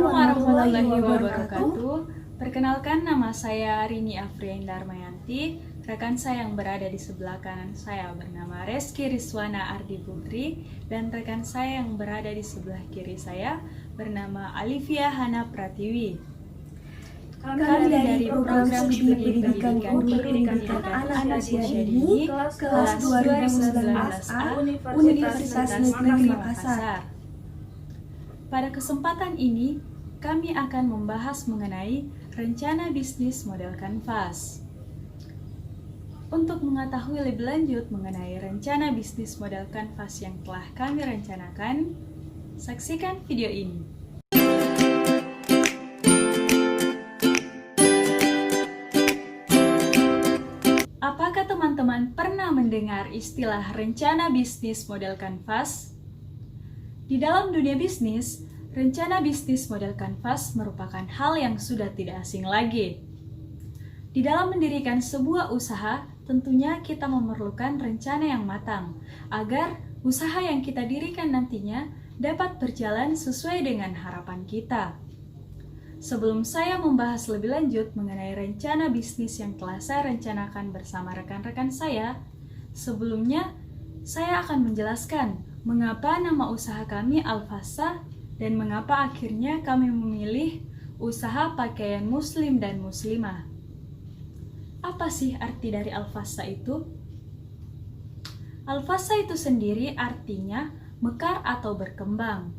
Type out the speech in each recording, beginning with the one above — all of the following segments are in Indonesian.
Assalamualaikum warahmatullahi wabarakatuh. Perkenalkan, nama saya Rini Afrian Darmayanti. Rekan saya yang berada di sebelah kanan saya bernama Reski Rizwana Ardi Putri, dan rekan saya yang berada di sebelah kiri saya bernama Alivia Hana Pratiwi. Kami dari program studi pendidikan anak usia dini kelas 2019A Universitas Negeri Makassar. Pada kesempatan ini, kami akan membahas mengenai rencana bisnis model kanvas. Untuk mengetahui lebih lanjut mengenai rencana bisnis model kanvas yang telah kami rencanakan, saksikan video ini. Apakah teman-teman pernah mendengar istilah rencana bisnis model kanvas? Di dalam dunia bisnis, rencana bisnis model kanvas merupakan hal yang sudah tidak asing lagi. Di dalam mendirikan sebuah usaha, tentunya kita memerlukan rencana yang matang, agar usaha yang kita dirikan nantinya dapat berjalan sesuai dengan harapan kita. Sebelum saya membahas lebih lanjut mengenai rencana bisnis yang telah saya rencanakan bersama rekan-rekan saya, sebelumnya saya akan menjelaskan mengapa nama usaha kami Al-Fasa dan mengapa akhirnya kami memilih usaha pakaian muslim dan muslimah. Apa sih arti dari Al-Fasa itu? Al-Fasa itu sendiri artinya mekar atau berkembang.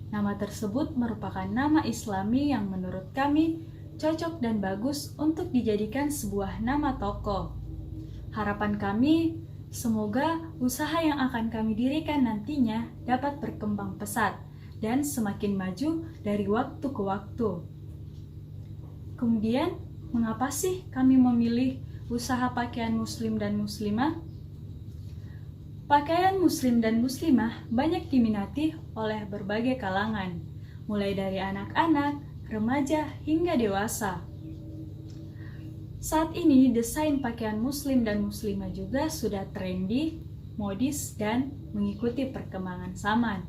Nama tersebut merupakan nama Islami yang menurut kami cocok dan bagus untuk dijadikan sebuah nama toko. Harapan kami, semoga usaha yang akan kami dirikan nantinya dapat berkembang pesat dan semakin maju dari waktu ke waktu. Kemudian, mengapa sih kami memilih usaha pakaian muslim dan muslimah? Pakaian muslim dan muslimah banyak diminati oleh berbagai kalangan, mulai dari anak-anak, remaja, hingga dewasa. Saat ini, desain pakaian muslim dan muslimah juga sudah trendy, modis, dan mengikuti perkembangan zaman.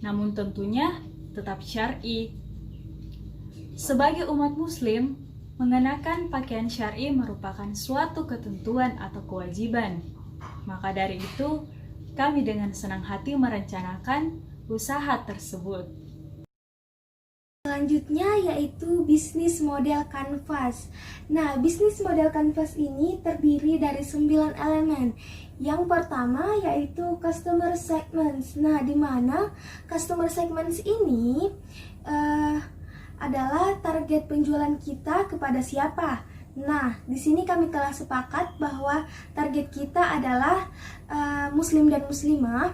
Namun tentunya tetap syar'i. Sebagai umat muslim, mengenakan pakaian syar'i merupakan suatu ketentuan atau kewajiban. Maka dari itu, kami dengan senang hati merencanakan usaha tersebut. Selanjutnya yaitu bisnis model kanvas. Nah, bisnis model kanvas ini terdiri dari 9 elemen. Yang pertama yaitu customer segments. Nah, di mana customer segments ini adalah target penjualan kita kepada siapa. Nah, di sini kami telah sepakat bahwa target kita adalah muslim dan muslimah,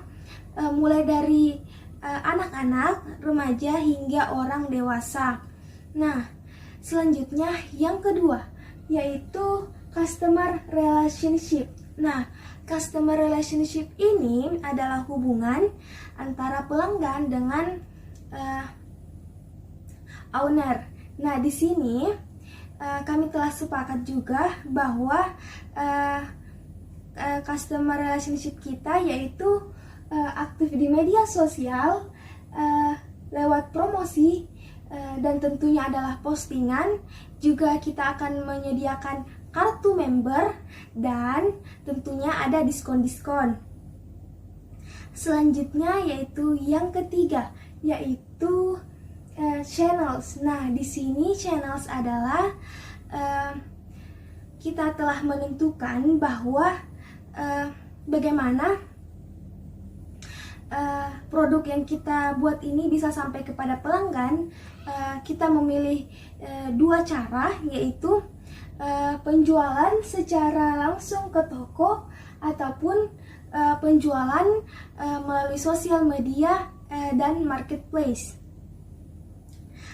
mulai dari anak-anak, remaja, hingga orang dewasa. Nah, selanjutnya yang kedua yaitu customer relationship. Nah, customer relationship ini adalah hubungan antara pelanggan dengan owner. Nah, di sini kami telah sepakat juga bahwa customer relationship kita yaitu aktif di media sosial, lewat promosi, dan tentunya adalah postingan. Juga kita akan menyediakan kartu member dan tentunya ada diskon-diskon. Selanjutnya yaitu yang ketiga yaitu channels. Nah, di sini channels adalah kita telah menentukan bahwa bagaimana produk yang kita buat ini bisa sampai kepada pelanggan. Kita memilih dua cara, yaitu penjualan secara langsung ke toko ataupun penjualan melalui sosial media dan marketplace.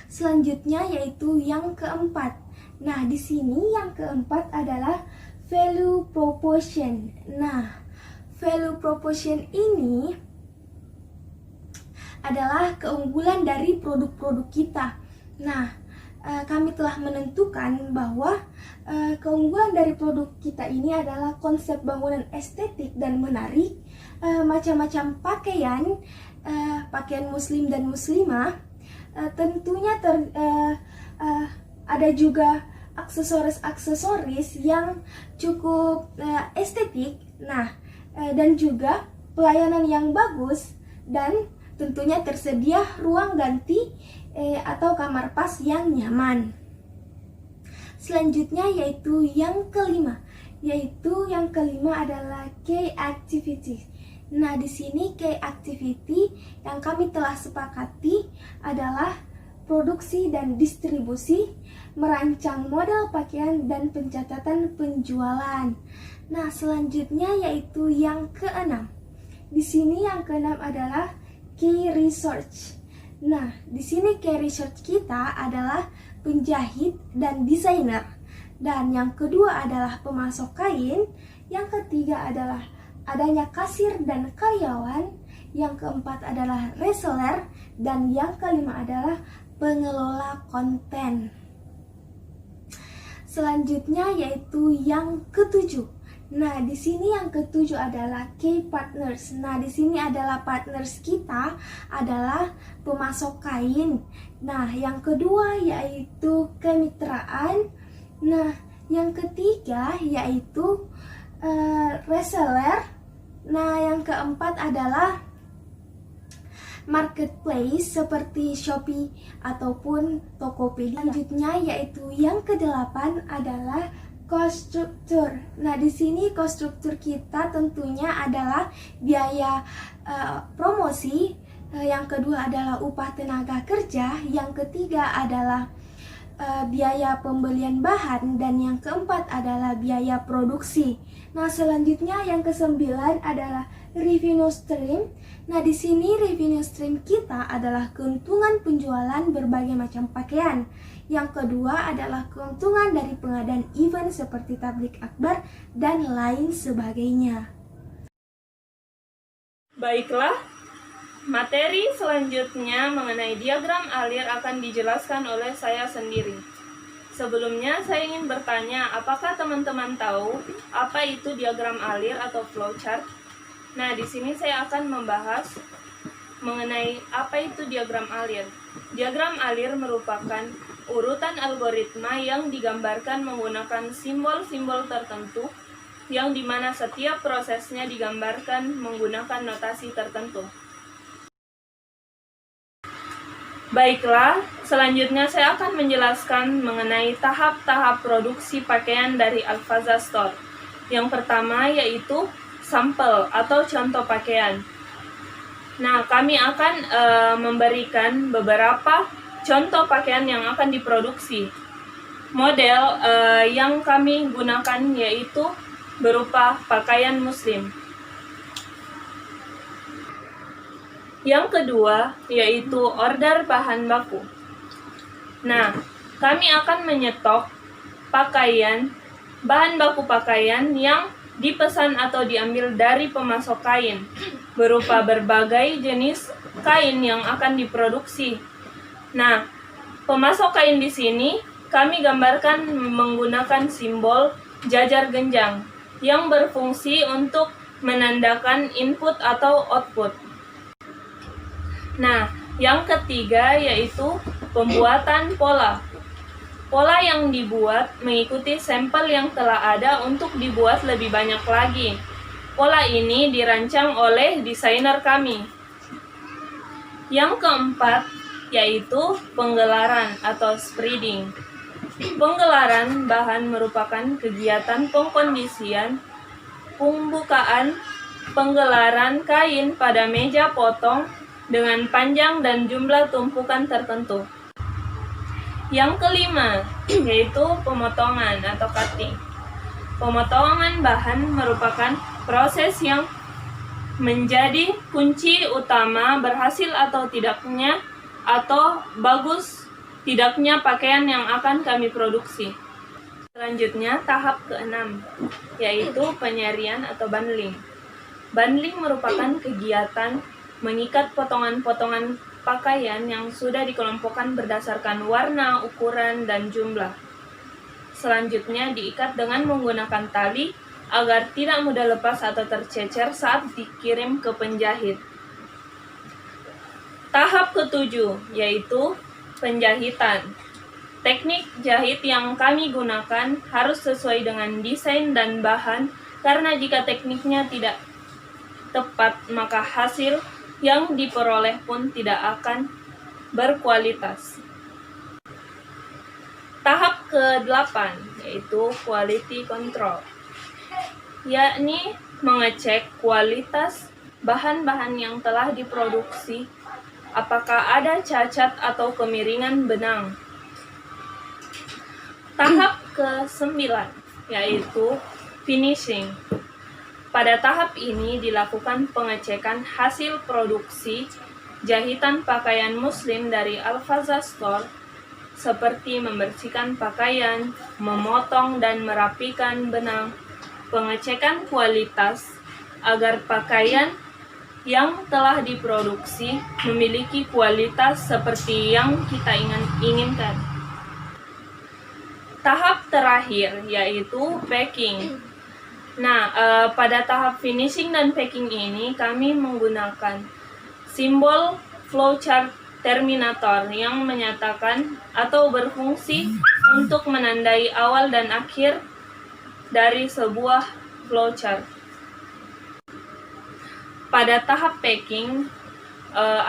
Selanjutnya yaitu yang keempat. Nah, di sini yang keempat adalah value proposition. Nah, value proposition ini adalah keunggulan dari produk-produk kita. Nah, kami telah menentukan bahwa keunggulan dari produk kita ini adalah konsep bangunan estetik dan menarik, macam-macam pakaian, pakaian muslim dan muslimah, tentunya ada juga aksesoris-aksesoris yang cukup estetik. Nah, dan juga pelayanan yang bagus, dan tentunya tersedia ruang ganti atau kamar pas yang nyaman. Selanjutnya yaitu yang kelima adalah key activity. Nah, di sini key activity yang kami telah sepakati adalah produksi dan distribusi, merancang model pakaian, dan pencatatan penjualan. Nah, selanjutnya yaitu yang keenam. Di sini yang keenam adalah key research. Nah, di sini key research kita adalah penjahit dan desainer. Dan yang kedua adalah pemasok kain. Yang ketiga adalah adanya kasir dan karyawan. Yang keempat adalah reseller. Dan yang kelima adalah pengelola konten. Selanjutnya yaitu yang ketujuh. Nah, di sini yang ketujuh adalah key partners. Nah, di sini adalah partners kita adalah pemasok kain. Nah, yang kedua yaitu kemitraan. Nah, yang ketiga yaitu reseller. Nah, yang keempat adalah marketplace seperti Shopee ataupun Tokopedia. Selanjutnya yaitu yang kedelapan adalah cost structure. Nah, di sini cost structure kita tentunya adalah biaya promosi, yang kedua adalah upah tenaga kerja, yang ketiga adalah biaya pembelian bahan, dan yang keempat adalah biaya produksi. Nah, selanjutnya yang kesembilan adalah revenue stream. Nah, di sini revenue stream kita adalah keuntungan penjualan berbagai macam pakaian. Yang kedua adalah keuntungan dari pengadaan event seperti tablik akbar dan lain sebagainya. Baiklah, materi selanjutnya mengenai diagram alir akan dijelaskan oleh saya sendiri. Sebelumnya saya ingin bertanya, apakah teman-teman tahu apa itu diagram alir atau flowchart? Nah, di sini saya akan membahas mengenai apa itu diagram alir. Diagram alir merupakan urutan algoritma yang digambarkan menggunakan simbol-simbol tertentu, yang dimana setiap prosesnya digambarkan menggunakan notasi tertentu. Baiklah, selanjutnya saya akan menjelaskan mengenai tahap-tahap produksi pakaian dari Al-Faza Store. Yang pertama yaitu sampel atau contoh pakaian. Nah, kami akan memberikan beberapa contoh pakaian yang akan diproduksi. Model yang kami gunakan yaitu berupa pakaian muslim. Yang kedua yaitu order bahan baku. Nah, kami akan menyetok bahan baku pakaian yang dipesan atau diambil dari pemasok kain, berupa berbagai jenis kain yang akan diproduksi. Nah, pemasok kain di sini kami gambarkan menggunakan simbol jajar genjang yang berfungsi untuk menandakan input atau output. Nah, yang ketiga yaitu pembuatan pola. Pola yang dibuat mengikuti sampel yang telah ada untuk dibuat lebih banyak lagi. Pola ini dirancang oleh desainer kami. Yang keempat yaitu penggelaran atau spreading. Penggelaran bahan merupakan kegiatan pengkondisian, pembukaan, penggelaran kain pada meja potong dengan panjang dan jumlah tumpukan tertentu. Yang kelima yaitu pemotongan atau cutting. Pemotongan bahan merupakan proses yang menjadi kunci utama berhasil atau tidaknya atau bagus tidaknya pakaian yang akan kami produksi. Selanjutnya tahap keenam yaitu penyerian atau bundling. Bundling merupakan kegiatan mengikat potongan-potongan pakaian yang sudah dikelompokkan berdasarkan warna, ukuran, dan jumlah. Selanjutnya diikat dengan menggunakan tali agar tidak mudah lepas atau tercecer saat dikirim ke penjahit. Tahap ketujuh yaitu penjahitan. Teknik jahit yang kami gunakan harus sesuai dengan desain dan bahan, karena jika tekniknya tidak tepat, maka hasil yang diperoleh pun tidak akan berkualitas. Tahap ke-8 yaitu quality control, yakni mengecek kualitas bahan-bahan yang telah diproduksi, apakah ada cacat atau kemiringan benang. Tahap ke-9 yaitu finishing. Pada tahap ini dilakukan pengecekan hasil produksi jahitan pakaian muslim dari Al-Faza Store, seperti membersihkan pakaian, memotong dan merapikan benang, pengecekan kualitas agar pakaian yang telah diproduksi memiliki kualitas seperti yang kita inginkan. Tahap terakhir yaitu packing. Nah, pada tahap finishing dan packing ini kami menggunakan simbol flowchart terminator yang menyatakan atau berfungsi untuk menandai awal dan akhir dari sebuah flowchart. Pada tahap packing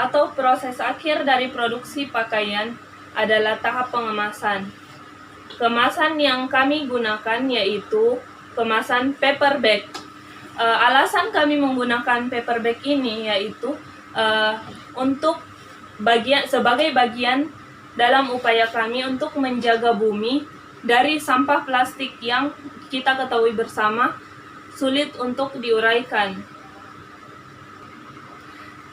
atau proses akhir dari produksi pakaian adalah tahap pengemasan. Kemasan yang kami gunakan yaitu kemasan paper bag. Alasan kami menggunakan paper bag ini yaitu untuk sebagai bagian dalam upaya kami untuk menjaga bumi dari sampah plastik yang kita ketahui bersama sulit untuk diuraikan.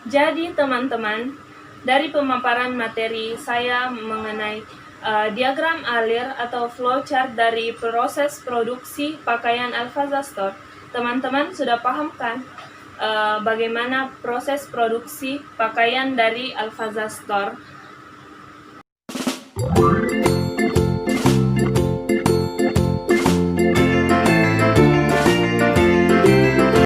Jadi teman-teman, dari pemaparan materi saya mengenai diagram alir atau flowchart dari proses produksi pakaian Al-Faza Store, teman-teman sudah paham kan bagaimana proses produksi pakaian dari Al-Faza Store